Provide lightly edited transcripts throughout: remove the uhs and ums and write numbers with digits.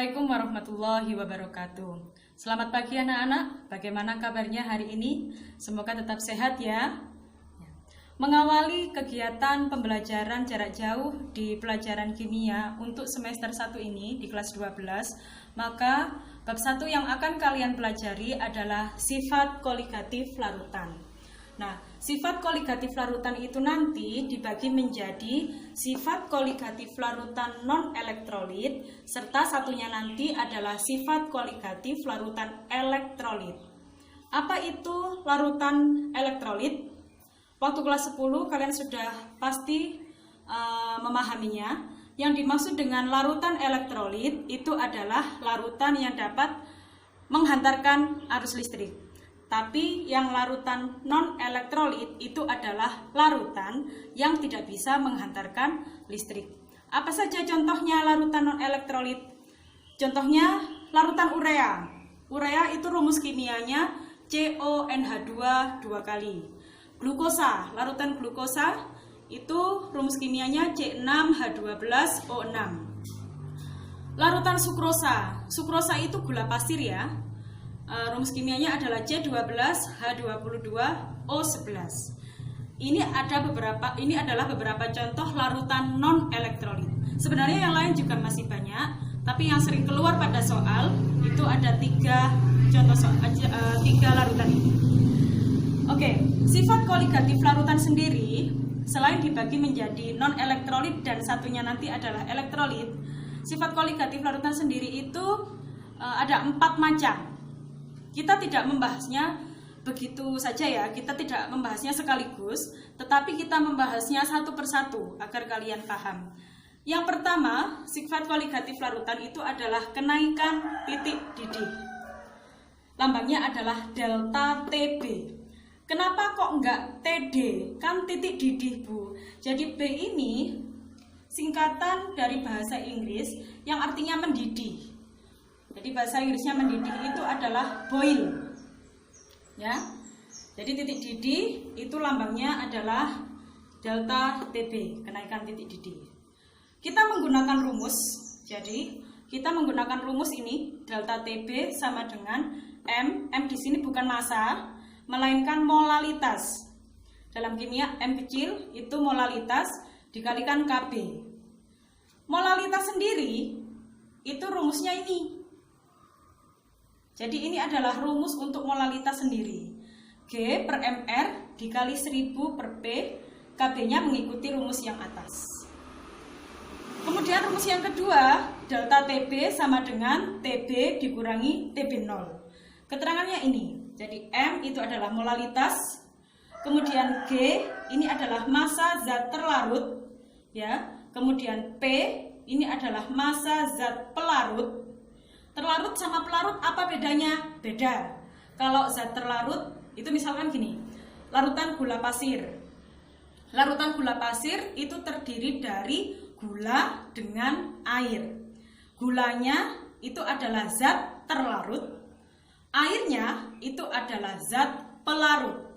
Assalamualaikum warahmatullahi wabarakatuh. Selamat pagi anak-anak, bagaimana kabarnya hari ini? Semoga tetap sehat ya. Mengawali kegiatan pembelajaran jarak jauh di pelajaran kimia untuk semester 1 ini di kelas 12, maka bab 1 yang akan kalian pelajari adalah sifat koligatif larutan. Nah, sifat koligatif larutan itu nanti dibagi menjadi sifat koligatif larutan non-elektrolit, serta satunya nanti adalah sifat koligatif larutan elektrolit. Apa itu larutan elektrolit? Waktu kelas 10 kalian sudah pasti memahaminya. Yang dimaksud dengan larutan elektrolit itu adalah larutan yang dapat menghantarkan arus listrik. Tapi yang larutan non-elektrolit itu adalah larutan yang tidak bisa menghantarkan listrik. Apa saja contohnya larutan non-elektrolit? Contohnya larutan urea. Urea itu rumus kimianya CONH2 2 kali. Glukosa, larutan glukosa itu rumus kimianya C6H12O6. Larutan sukrosa. Sukrosa itu gula pasir ya. Rumus kimianya adalah C12H22O11. Ini adalah beberapa contoh larutan non-elektrolit. Sebenarnya yang lain juga masih banyak, tapi yang sering keluar pada soal itu ada 3 larutan ini. Oke, sifat koligatif larutan sendiri selain dibagi menjadi non-elektrolit dan satunya nanti adalah elektrolit, sifat koligatif larutan sendiri itu ada 4 macam. Kita tidak membahasnya begitu saja ya, kita tidak membahasnya sekaligus, tetapi kita membahasnya satu persatu agar kalian paham. Yang pertama, sifat koligatif larutan itu adalah kenaikan titik didih. Lambangnya adalah delta TB. Kenapa kok enggak TD? Kan titik didih, Bu. Jadi B ini singkatan dari bahasa Inggris yang artinya mendidih. Jadi bahasa Inggrisnya mendidih itu adalah boil. Ya. Jadi titik didih itu lambangnya adalah delta TB, kenaikan titik didih. Kita menggunakan rumus. Jadi, kita menggunakan rumus ini, delta TB sama dengan M. M di sini bukan massa, melainkan molalitas. Dalam kimia M kecil itu molalitas dikalikan Kb. Molalitas sendiri itu rumusnya ini. Jadi ini adalah rumus untuk molalitas sendiri. G per MR dikali 1000 per P, Kb-nya mengikuti rumus yang atas. Kemudian rumus yang kedua, delta TB sama dengan TB dikurangi TB0. Keterangannya ini. Jadi M itu adalah molalitas, kemudian G ini adalah massa zat terlarut, ya. Kemudian P ini adalah massa zat pelarut. Terlarut sama pelarut apa bedanya? Beda. Kalau zat terlarut itu misalkan gini, larutan gula pasir. Larutan gula pasir itu terdiri dari gula dengan air. Gulanya itu adalah zat terlarut, airnya itu adalah zat pelarut.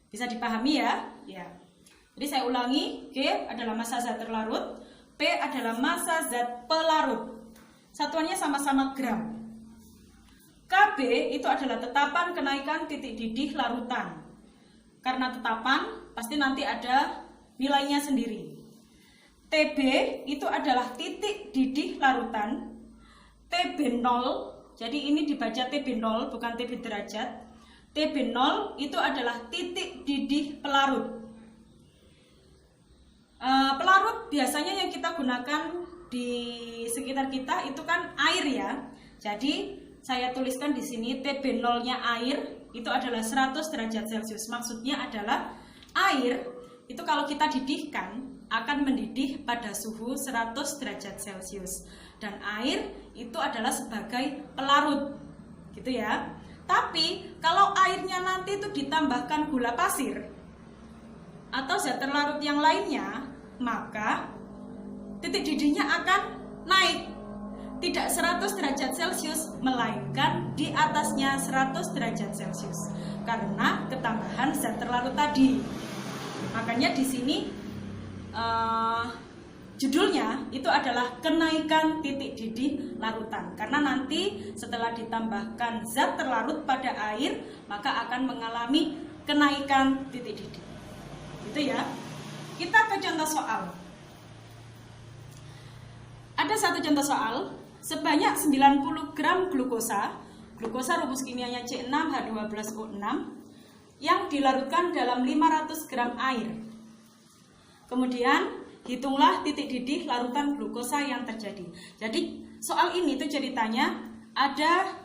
Bisa dipahami ya? Ya. Jadi saya ulangi, G adalah massa zat terlarut, P adalah massa zat pelarut. Satuannya sama-sama gram. Kb itu adalah tetapan kenaikan titik didih larutan. Karena tetapan, pasti nanti ada nilainya sendiri. Tb itu adalah titik didih larutan. Tb0, jadi ini dibaca Tb0 bukan Tb derajat. Tb0 itu adalah titik didih pelarut. Pelarut biasanya yang kita gunakan di sekitar kita itu kan air ya. Jadi saya tuliskan di sini Tb0-nya air itu adalah 100 derajat Celcius. Maksudnya adalah air itu kalau kita didihkan akan mendidih pada suhu 100 derajat Celcius. Dan air itu adalah sebagai pelarut. Gitu ya. Tapi kalau airnya nanti itu ditambahkan gula pasir atau zat terlarut yang lainnya, maka titik didihnya akan naik. Tidak 100 derajat Celcius, melainkan di atasnya 100 derajat Celcius. Karena ketambahan zat terlarut tadi. Makanya di sini judulnya itu adalah kenaikan titik didih larutan. Karena nanti setelah ditambahkan zat terlarut pada air, maka akan mengalami kenaikan titik didih. Itu ya. Kita ke contoh soal. Ada satu contoh soal, sebanyak 90 gram glukosa rumus kimianya C6H12O6 yang dilarutkan dalam 500 gram air. Kemudian hitunglah titik didih larutan glukosa yang terjadi. Jadi soal ini tuh ceritanya ada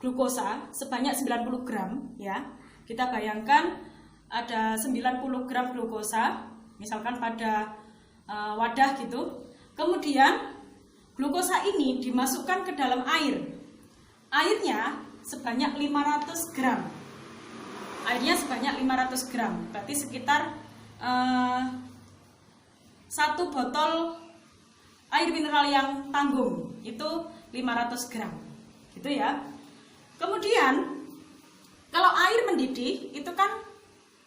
glukosa sebanyak 90 gram ya. Kita bayangkan ada 90 gram glukosa misalkan pada wadah gitu. Kemudian glukosa ini dimasukkan ke dalam air. Airnya sebanyak 500 gram. Airnya sebanyak 500 gram. Berarti sekitar 1 botol air mineral yang tanggung itu 500 gram. Gitu ya. Kemudian kalau air mendidih itu kan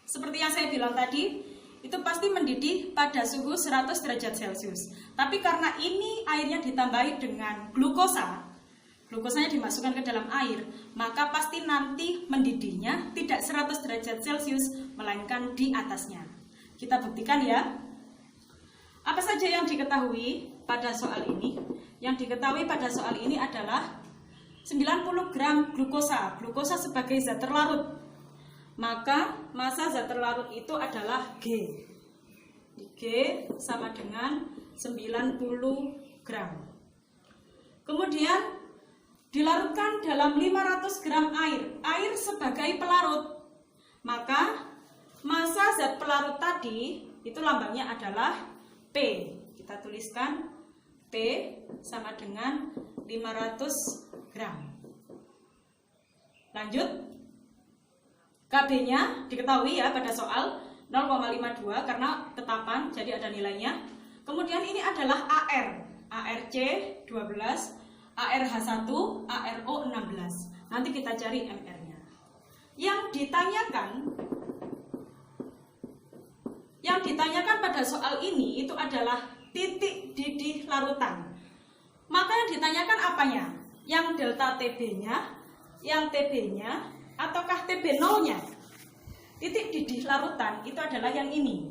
seperti yang saya bilang tadi, itu pasti mendidih pada suhu 100 derajat Celcius. Tapi karena ini airnya ditambahi dengan glukosanya dimasukkan ke dalam air, maka pasti nanti mendidihnya tidak 100 derajat Celcius, melainkan di atasnya. Kita buktikan ya. Apa saja yang diketahui pada soal ini? Yang diketahui pada soal ini adalah 90 gram glukosa sebagai zat terlarut. Maka massa zat terlarut itu adalah G. G sama dengan 90 gram. Kemudian dilarutkan dalam 500 gram air sebagai pelarut. Maka massa zat pelarut tadi itu lambangnya adalah P. Kita tuliskan P sama dengan 500 gram. Lanjut. KB-nya diketahui ya pada soal 0,52 karena tetapan jadi ada nilainya. Kemudian ini adalah AR. ARC 12, ARH1, ARO 16. Nanti kita cari MR-nya. Yang ditanyakan pada soal ini itu adalah titik didih larutan. Maka yang ditanyakan apanya? Yang delta TB-nya, yang TB-nya, ataukah TB0-nya? Titik didih larutan itu adalah yang ini.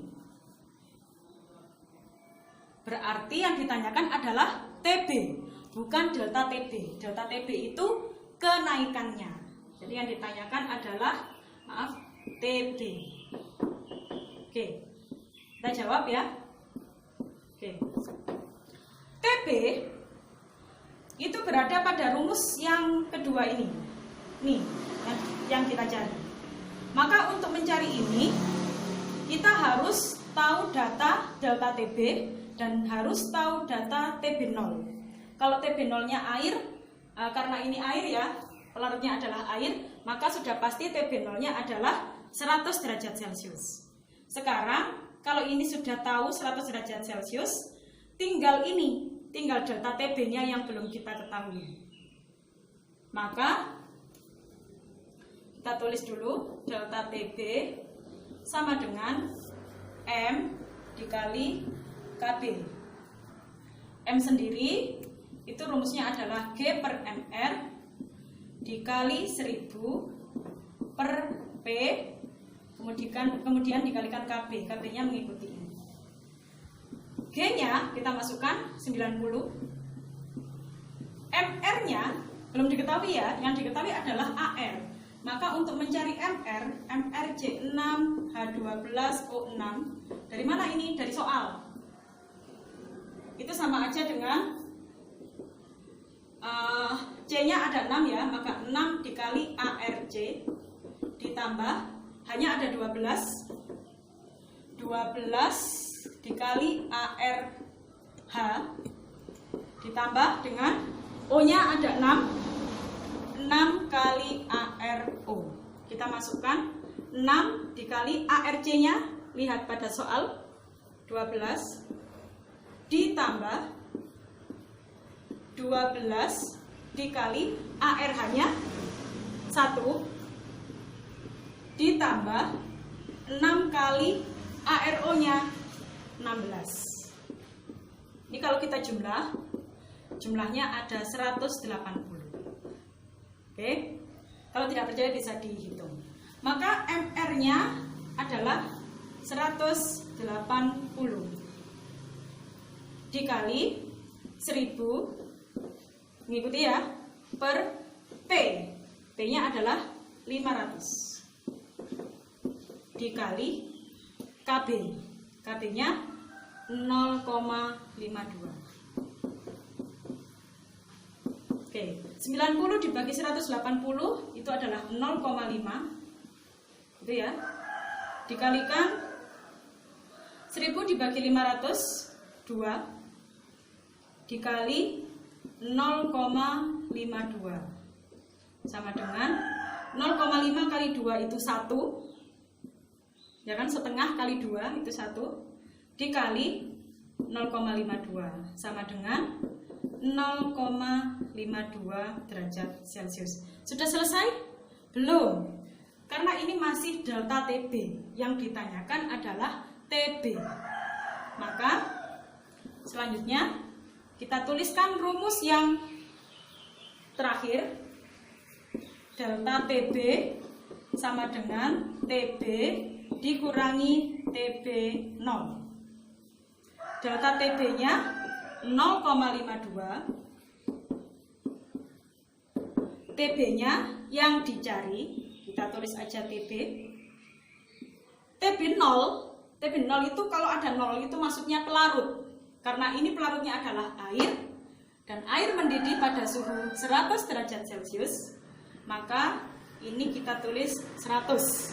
Berarti yang ditanyakan adalah TB, bukan delta TB. Delta TB itu kenaikannya. Jadi yang ditanyakan adalah TB. Oke, kita jawab ya. Oke. TB itu berada pada rumus yang kedua ini. Nih, yang kita cari. Maka untuk mencari ini, kita harus tahu data delta TB dan harus tahu data TB0. Kalau TB0-nya air, karena ini air ya, pelarutnya adalah air, maka sudah pasti TB0-nya adalah 100 derajat Celcius. Sekarang, kalau ini sudah tahu 100 derajat Celcius, tinggal delta TB-nya yang belum kita ketahui. Maka kita tulis dulu delta TB sama dengan M dikali KB. M sendiri itu rumusnya adalah G per MR dikali 1000 per P kemudian dikalikan KB. KB-nya mengikuti ini. G-nya kita masukkan 90. MR-nya belum diketahui ya, yang diketahui adalah AR. Maka untuk mencari MRC6H12O6, dari mana ini? Dari soal. Itu sama aja dengan C-nya ada 6 ya, maka 6 dikali ARC ditambah hanya ada 12 dikali ARH ditambah dengan O-nya ada 6 kali ARO. Kita masukkan 6 dikali ARC-nya, lihat pada soal 12 ditambah 12 dikali ARH-nya 1 ditambah 6 kali ARO-nya 16. Ini kalau kita jumlahnya ada 180. Oke. Kalau tidak percaya bisa dihitung. Maka MR-nya adalah 180 dikali 1000, mengikuti ya, per P. P-nya adalah 500 dikali KB. KB-nya 0,52. Oke, 90 dibagi 180 itu adalah 0,5. Gitu ya. Dikalikan 1000 dibagi 500, 2 dikali 0,52 sama dengan 0,5 kali 2 itu 1, ya kan, setengah kali 2 itu 1 dikali 0,52 sama dengan 0,52 derajat Celcius. Sudah selesai? Belum, karena ini masih delta TB. Yang ditanyakan adalah TB. Maka selanjutnya kita tuliskan rumus yang terakhir. Delta TB sama dengan TB dikurangi TB 0. Delta TB-nya 0,52. TB-nya yang dicari, kita tulis aja TB. TB 0 itu kalau ada 0 itu maksudnya pelarut. Karena ini pelarutnya adalah air, dan air mendidih pada suhu 100 derajat Celcius, maka ini kita tulis 100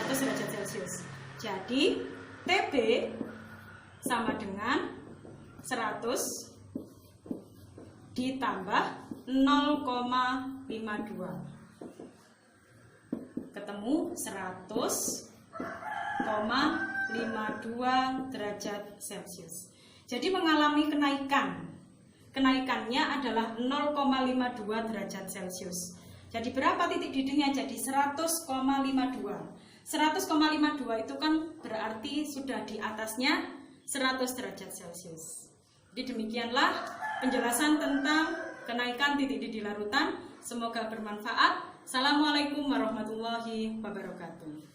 derajat Celcius. Jadi TB sama dengan 100 ditambah 0,52. Ketemu 100,52 derajat Celcius. Jadi mengalami kenaikan. Kenaikannya adalah 0,52 derajat Celcius. Jadi berapa titik didihnya? Jadi 100,52. 100,52 itu kan berarti sudah di atasnya 100 derajat Celcius. Jadi demikianlah penjelasan tentang kenaikan titik didih larutan. Semoga bermanfaat. Assalamualaikum warahmatullahi wabarakatuh.